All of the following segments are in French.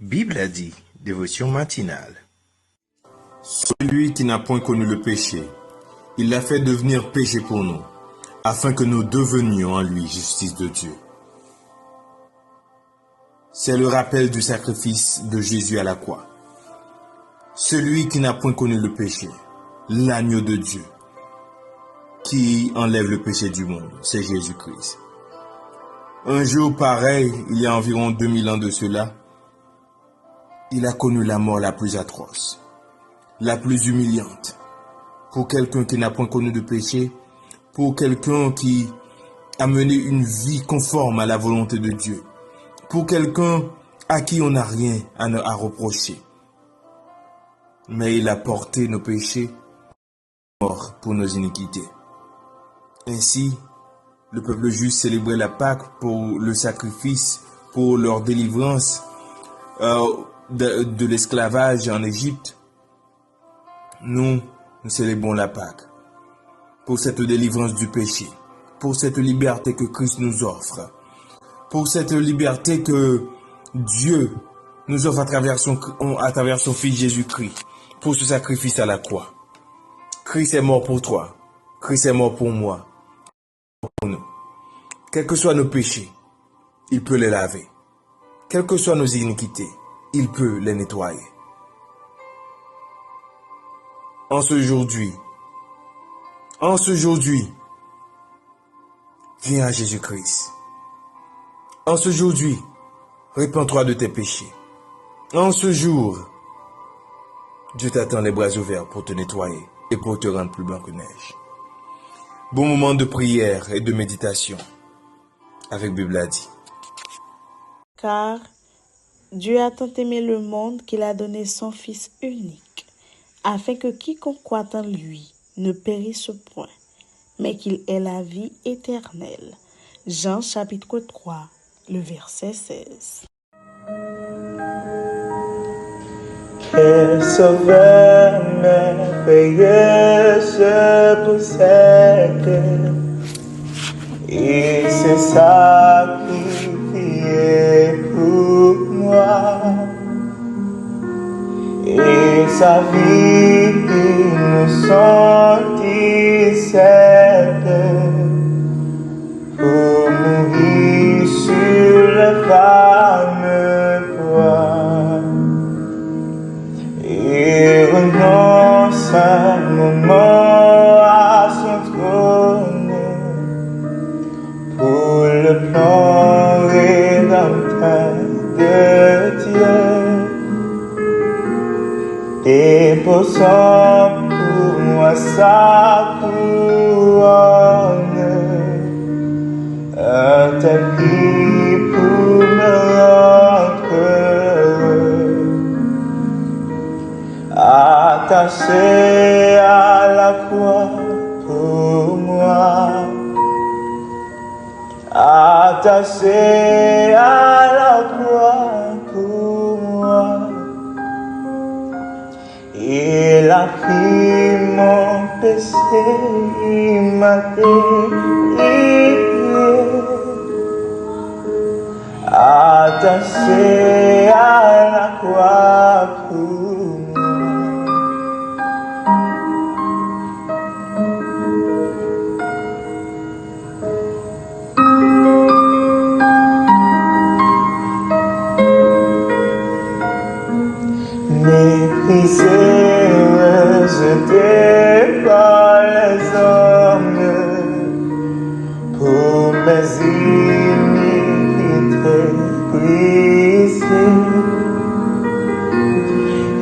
Bible a dit, dévotion matinale. Celui qui n'a point connu le péché, il l'a fait devenir péché pour nous, afin que nous devenions en lui justice de Dieu. C'est le rappel du sacrifice de Jésus à la croix. Celui qui n'a point connu le péché, l'agneau de Dieu, qui enlève le péché du monde, c'est Jésus-Christ. Un jour pareil, il y a environ 2000 ans de cela, il a connu la mort la plus atroce, la plus humiliante. Pour quelqu'un qui n'a point connu de péché, pour quelqu'un qui a mené une vie conforme à la volonté de Dieu, pour quelqu'un à qui on n'a rien à reprocher. Mais il a porté nos péchés, mort pour nos iniquités. Ainsi, le peuple juif célébrait la Pâque pour le sacrifice, pour leur délivrance de l'esclavage en Égypte. Nous célébrons la Pâque pour cette délivrance du péché, pour cette liberté que Christ nous offre, pour cette liberté que Dieu nous offre à travers son Fils Jésus-Christ, pour ce sacrifice à la croix. Christ est mort pour toi, Christ est mort pour moi, pour nous. Quels que soient nos péchés, il peut les laver. Quelles que soient nos iniquités, il peut les nettoyer. En ce jour-ci, viens à Jésus-Christ. En ce jour-ci, répands-toi de tes péchés. En ce jour, Dieu t'attend les bras ouverts pour te nettoyer et pour te rendre plus blanc que neige. Bon moment de prière et de méditation avec Bible a dit. Car Dieu a tant aimé le monde qu'il a donné son Fils unique, afin que quiconque croit en lui ne périsse point, mais qu'il ait la vie éternelle. Jean chapitre 3, le verset 16. Quel sauveur merveilleux se possède, il s'est sacrifié pour moi, et sa vie innocente il cède pour mourir sur le fameux bois. Il renonce un moment à son trône pour le plan rédempteur de Dieu, déposant pour moi sa couronne, un tel prix pour me rendre heureux. Attaché à la croix pour moi, attaché à la croix pour moi, il a pris mon péché, il m'a délivré, attaché à la croix pour moi. Méprisé, rejeté par les hommes, pour mes iniquités brisées,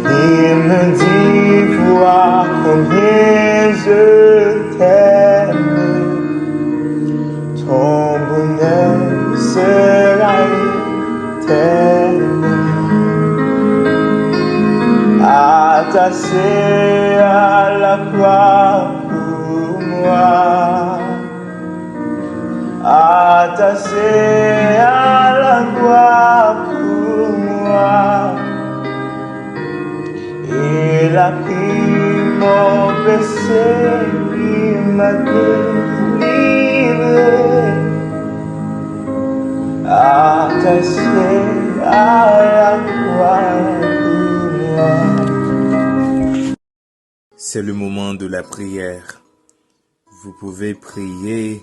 il me dit, vois combien je t'aime, ton bonheur sera éternel. Attaché à la croix pour moi, attaché à la croix pour moi, il a pris mon péché, il m'a délivré, attaché à la croix c'est le moment de la prière. Vous pouvez prier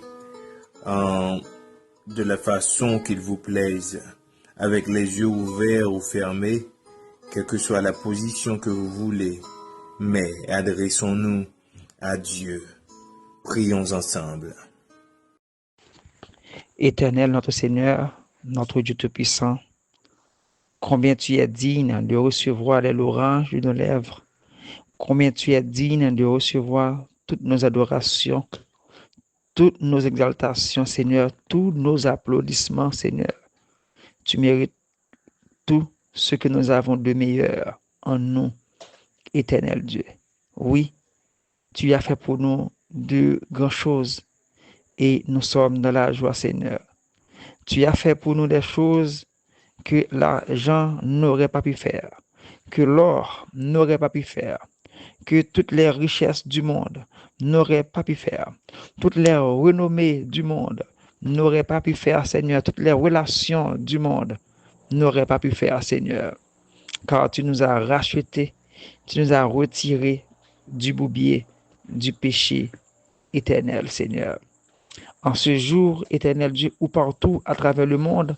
de la façon qu'il vous plaise, avec les yeux ouverts ou fermés, quelle que soit la position que vous voulez. Mais adressons-nous à Dieu. Prions ensemble. Éternel, notre Seigneur, notre Dieu Tout-Puissant, combien tu es digne de recevoir les louanges de nos lèvres, combien tu es digne de recevoir toutes nos adorations, toutes nos exaltations, Seigneur, tous nos applaudissements, Seigneur. Tu mérites tout ce que nous avons de meilleur en nous, éternel Dieu. Oui, tu as fait pour nous de grandes choses et nous sommes dans la joie, Seigneur. Tu as fait pour nous des choses que l'argent n'aurait pas pu faire, que l'or n'aurait pas pu faire, que toutes les richesses du monde n'auraient pas pu faire, toutes les renommées du monde n'auraient pas pu faire, Seigneur, toutes les relations du monde n'auraient pas pu faire, Seigneur, car tu nous as rachetés, tu nous as retirés du bourbier, du péché éternel, Seigneur. En ce jour, éternel Dieu, ou partout à travers le monde,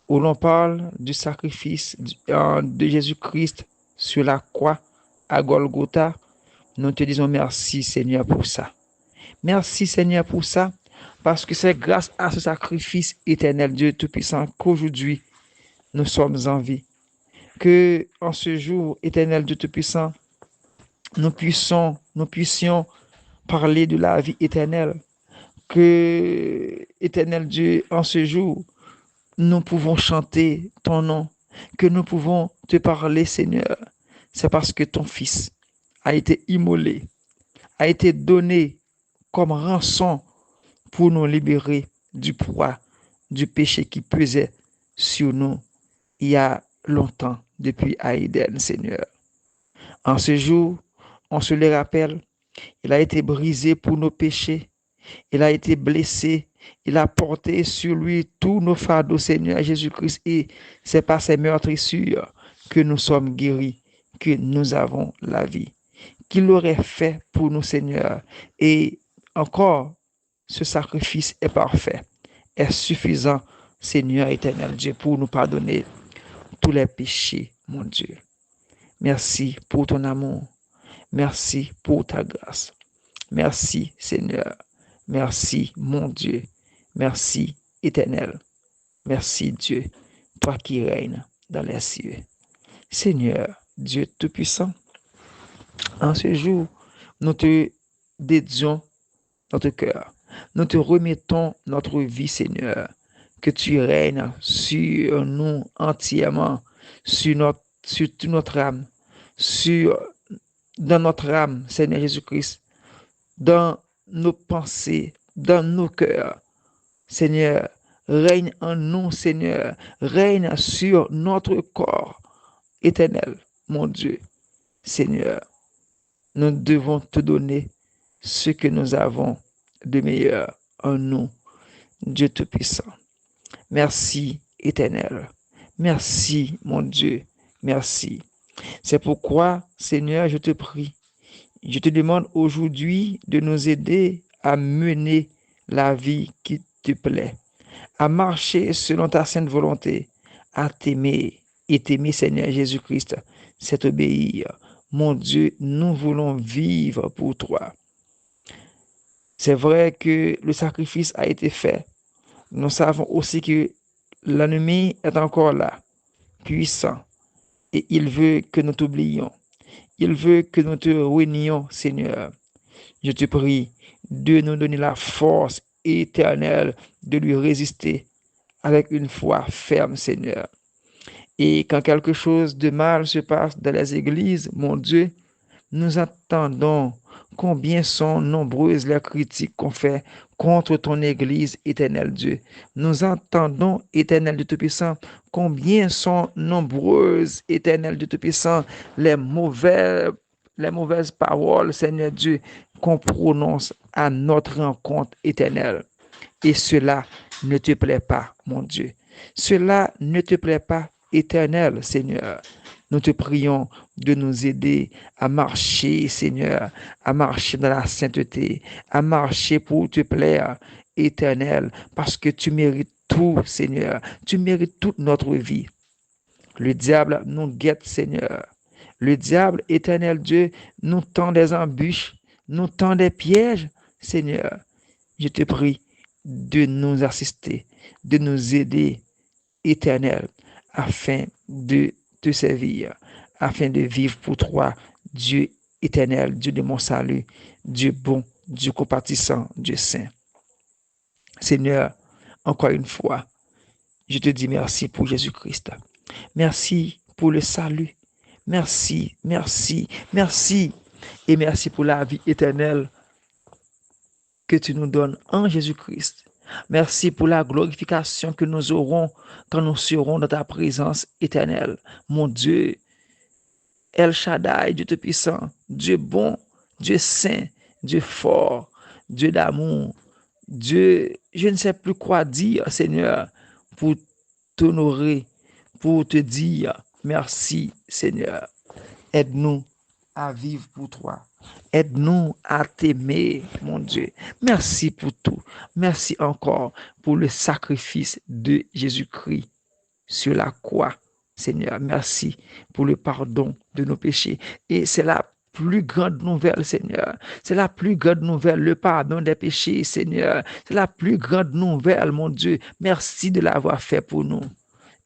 où l'on parle du sacrifice de Jésus-Christ sur la croix à Golgotha, nous te disons merci, Seigneur, pour ça. Merci, Seigneur, pour ça, parce que c'est grâce à ce sacrifice éternel, Dieu Tout-Puissant, qu'aujourd'hui, nous sommes en vie. Que en ce jour, éternel Dieu Tout-Puissant, nous puissions parler de la vie éternelle. Que, éternel Dieu, en ce jour, nous pouvons chanter ton nom, que nous pouvons te parler, Seigneur. C'est parce que ton Fils a été immolé, a été donné comme rançon pour nous libérer du poids du péché qui pesait sur nous il y a longtemps, depuis Aïden, Seigneur. En ce jour, on se le rappelle, il a été brisé pour nos péchés, il a été blessé, il a porté sur lui tous nos fardeaux, Seigneur Jésus-Christ, et c'est par ses meurtrissures que nous sommes guéris, que nous avons la vie. Qu'il aurait fait pour nous, Seigneur. Et encore, ce sacrifice est parfait, est suffisant, Seigneur éternel Dieu, pour nous pardonner tous les péchés, mon Dieu. Merci pour ton amour. Merci pour ta grâce. Merci, Seigneur. Merci, mon Dieu. Merci, éternel. Merci, Dieu, toi qui règnes dans les cieux. Seigneur, Dieu Tout-Puissant, en ce jour, nous te dédions notre cœur. Nous te remettons notre vie, Seigneur. Que tu règnes sur nous entièrement, sur toute notre âme, dans notre âme, Seigneur Jésus-Christ, dans nos pensées, dans nos cœurs. Seigneur, règne en nous, Seigneur, règne sur notre corps éternel, mon Dieu. Seigneur, nous devons te donner ce que nous avons de meilleur en nous, Dieu Tout-Puissant. Merci, éternel. Merci, mon Dieu. Merci. C'est pourquoi, Seigneur, je te prie, je te demande aujourd'hui de nous aider à mener la vie qui te plaît, à marcher selon ta sainte volonté, à t'aimer et t'aimer, Seigneur Jésus-Christ, c'est t'obéir. Mon Dieu, nous voulons vivre pour toi. C'est vrai que le sacrifice a été fait. Nous savons aussi que l'ennemi est encore là, puissant, et il veut que nous t'oublions. Il veut que nous te renions, Seigneur. Je te prie de nous donner la force éternelle de lui résister avec une foi ferme, Seigneur. Et quand quelque chose de mal se passe dans les églises, mon Dieu, nous attendons combien sont nombreuses les critiques qu'on fait contre ton Église, éternel Dieu. Nous entendons, éternel Dieu Tout-Puissant, combien sont nombreuses, éternel Dieu Tout-Puissant, les mauvaises paroles, Seigneur Dieu, qu'on prononce à notre rencontre éternelle. Et cela ne te plaît pas, mon Dieu. Cela ne te plaît pas, éternel Seigneur. Nous te prions de nous aider à marcher, Seigneur, à marcher dans la sainteté, à marcher pour te plaire, Éternel, parce que tu mérites tout, Seigneur. Tu mérites toute notre vie. Le diable nous guette, Seigneur. Le diable, Éternel Dieu, nous tend des embûches, nous tend des pièges, Seigneur. Je te prie de nous assister, de nous aider, Éternel, afin de te servir, afin de vivre pour toi, Dieu éternel, Dieu de mon salut, Dieu bon, Dieu compatissant, Dieu saint. Seigneur, encore une fois, je te dis merci pour Jésus-Christ. Merci pour le salut. Merci, merci, merci. Et merci pour la vie éternelle que tu nous donnes en Jésus-Christ. Merci pour la glorification que nous aurons quand nous serons dans ta présence éternelle. Mon Dieu, El Shaddai, Dieu Tout-Puissant, Dieu bon, Dieu saint, Dieu fort, Dieu d'amour, Dieu, je ne sais plus quoi dire, Seigneur, pour t'honorer, pour te dire merci, Seigneur. Aide-nous à vivre pour toi. Aide-nous à t'aimer, mon Dieu. Merci pour tout. Merci encore pour le sacrifice de Jésus-Christ sur la croix. Seigneur, merci pour le pardon de nos péchés. Et c'est la plus grande nouvelle, Seigneur. C'est la plus grande nouvelle, le pardon des péchés, Seigneur. C'est la plus grande nouvelle, mon Dieu. Merci de l'avoir fait pour nous.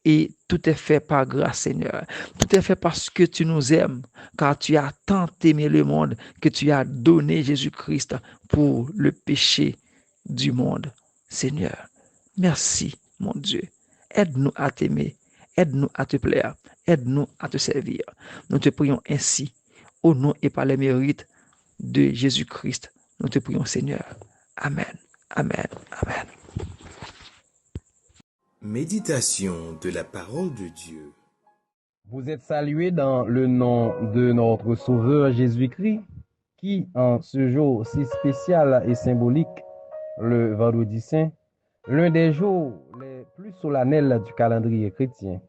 Et tout est fait par grâce, Seigneur. Tout est fait parce que tu nous aimes, car tu as tant aimé le monde que tu as donné Jésus-Christ pour le péché du monde. Seigneur, merci, mon Dieu. Aide-nous à t'aimer. Aide-nous à te plaire. Aide-nous à te servir. Nous te prions ainsi, au nom et par les mérites de Jésus-Christ. Nous te prions, Seigneur. Amen. Amen. Amen. Méditation de la parole de Dieu. Vous êtes salués dans le nom de notre Sauveur Jésus-Christ, qui, en ce jour si spécial et symbolique, le Vendredi Saint, l'un des jours les plus solennels du calendrier chrétien,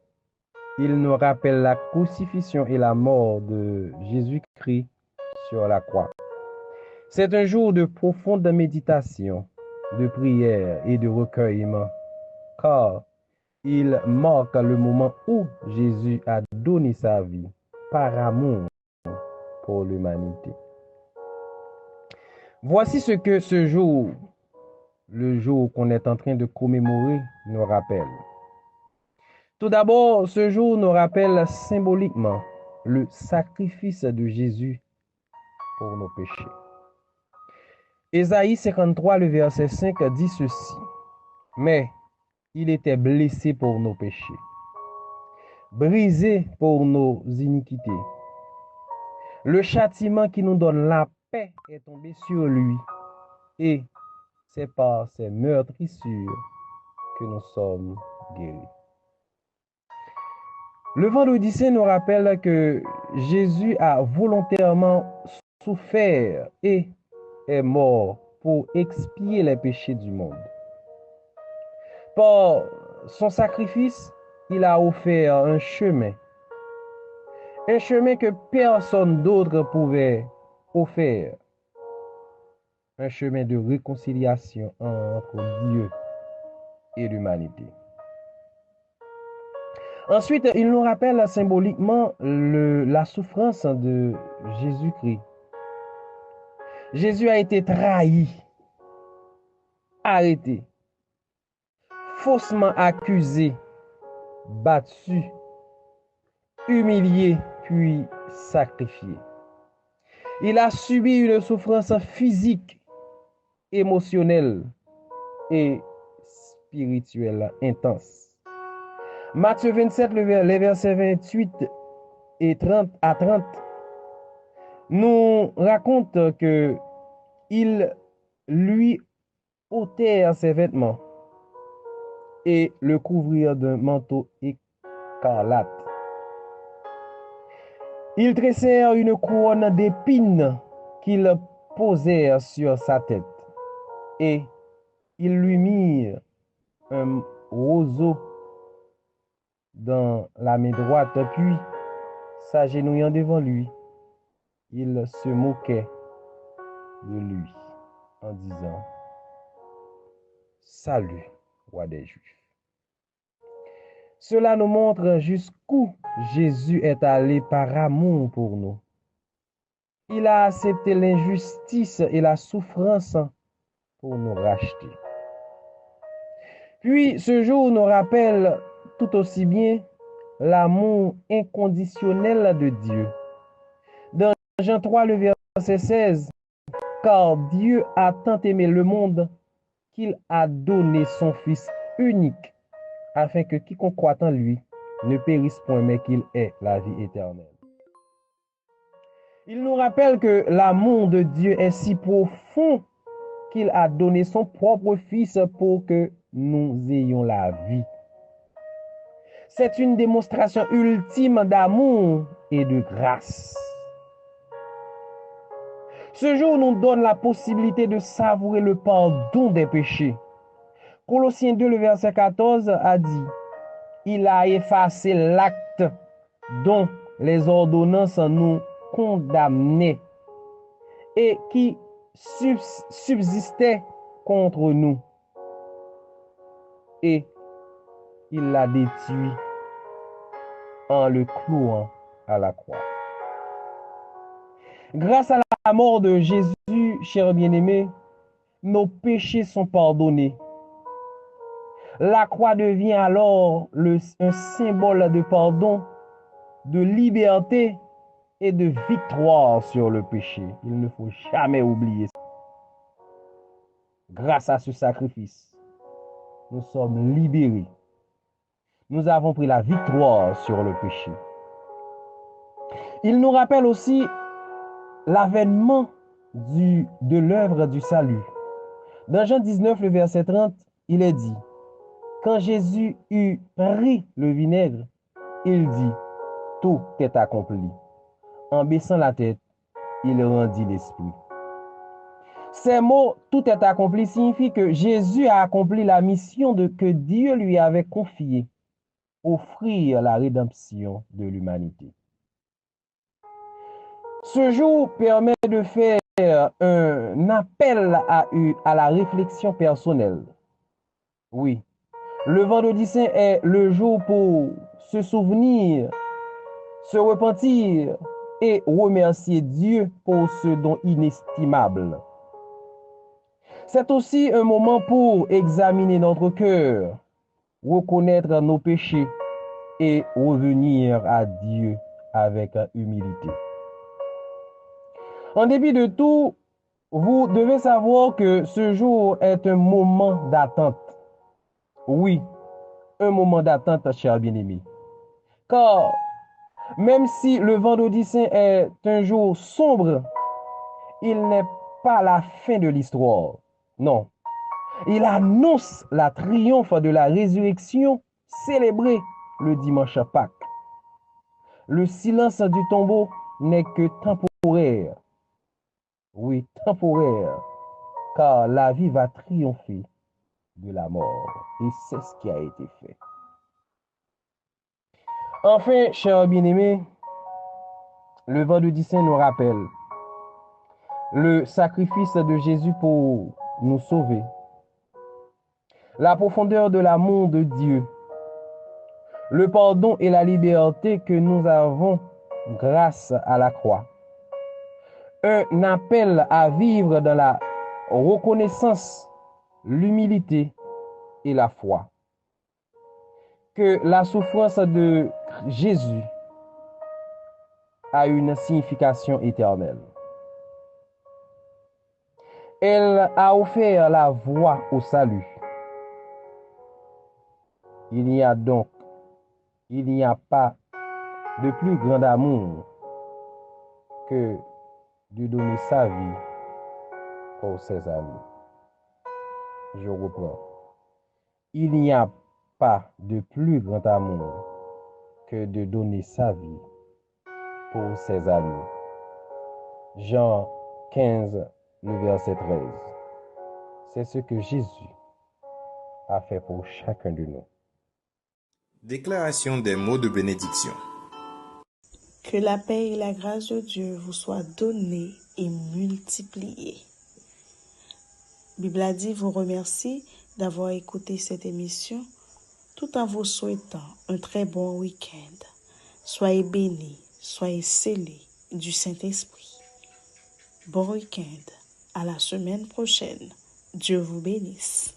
il nous rappelle la crucifixion et la mort de Jésus-Christ sur la croix. C'est un jour de profonde méditation, de prière et de recueillement, car il marque le moment où Jésus a donné sa vie par amour pour l'humanité. Voici ce que ce jour, le jour qu'on est en train de commémorer, nous rappelle. Tout d'abord, ce jour nous rappelle symboliquement le sacrifice de Jésus pour nos péchés. Ésaïe 53, le verset 5 dit ceci: « Mais il était blessé pour nos péchés, brisé pour nos iniquités. Le châtiment qui nous donne la paix est tombé sur lui, et c'est par ses meurtrissures que nous sommes guéris. » Le Vendredi Saint nous rappelle que Jésus a volontairement souffert et est mort pour expier les péchés du monde. Par son sacrifice, il a offert un chemin que personne d'autre pouvait offrir, un chemin de réconciliation entre Dieu et l'humanité. Ensuite, il nous rappelle symboliquement la souffrance de Jésus-Christ. Jésus a été trahi, arrêté, faussement accusé, battu, humilié, puis sacrifié. Il a subi une souffrance physique, émotionnelle et spirituelle intense. Matthieu 27, les versets 28 et 30 à 30, nous raconte que il lui ôtèrent ses vêtements et le couvrirent d'un manteau écarlate. Ils tressèrent une couronne d'épines qu'ils posèrent sur sa tête et ils lui mirent un roseau dans la main droite, puis s'agenouillant devant lui, il se moquait de lui en disant: Salut, roi des Juifs. Cela nous montre jusqu'où Jésus est allé par amour pour nous. Il a accepté l'injustice et la souffrance pour nous racheter. Puis ce jour nous rappelle tout aussi bien l'amour inconditionnel de Dieu. Dans Jean 3, le verset 16, car Dieu a tant aimé le monde qu'il a donné son Fils unique, afin que quiconque croit en lui ne périsse point, mais qu'il ait la vie éternelle. Il nous rappelle que l'amour de Dieu est si profond qu'il a donné son propre Fils pour que nous ayons la vie. C'est une démonstration ultime d'amour et de grâce. Ce jour nous donne la possibilité de savourer le pardon des péchés. Colossiens 2, le verset 14 a dit: il a effacé l'acte dont les ordonnances nous condamnaient et qui subsistait contre nous. Et il l'a détruit en le clouant à la croix. Grâce à la mort de Jésus, chers bien-aimés, nos péchés sont pardonnés. La croix devient alors un symbole de pardon, de liberté et de victoire sur le péché. Il ne faut jamais oublier ça. Grâce à ce sacrifice, nous sommes libérés. Nous avons pris la victoire sur le péché. Il nous rappelle aussi l'avènement de l'œuvre du salut. Dans Jean 19, le verset 30, il est dit: quand Jésus eut pris le vinaigre, il dit: tout est accompli. En baissant la tête, il rendit l'esprit. Ces mots, tout est accompli, signifient que Jésus a accompli la mission que Dieu lui avait confiée, offrir la rédemption de l'humanité. Ce jour permet de faire un appel à la réflexion personnelle. Oui, le vendredi saint est le jour pour se souvenir, se repentir et remercier Dieu pour ce don inestimable. C'est aussi un moment pour examiner notre cœur, reconnaître nos péchés et revenir à Dieu avec humilité. En dépit de tout, vous devez savoir que ce jour est un moment d'attente. Oui, un moment d'attente, chers bien-aimés. Car même si le vendredi saint est un jour sombre, il n'est pas la fin de l'histoire. Non. Il annonce la triomphe de la résurrection célébrée le dimanche Pâques. Le silence du tombeau n'est que temporaire. Oui, temporaire. Car la vie va triompher de la mort. Et c'est ce qui a été fait. Enfin, chers bien-aimés, le vendredi saint nous rappelle le sacrifice de Jésus pour nous sauver, la profondeur de l'amour de Dieu, le pardon et la liberté que nous avons grâce à la croix. Un appel à vivre dans la reconnaissance, l'humilité et la foi. Que la souffrance de Jésus a une signification éternelle. Elle a offert la voie au salut. Il n'y a pas de plus grand amour que de donner sa vie pour ses amis. Je reprends. Il n'y a pas de plus grand amour que de donner sa vie pour ses amis. Jean 15, le verset 13. C'est ce que Jésus a fait pour chacun de nous. Déclaration des mots de bénédiction. Que la paix et la grâce de Dieu vous soient données et multipliées. Bible a dit vous remercie d'avoir écouté cette émission tout en vous souhaitant un très bon week-end. Soyez bénis, soyez scellés du Saint-Esprit. Bon week-end, à la semaine prochaine. Dieu vous bénisse.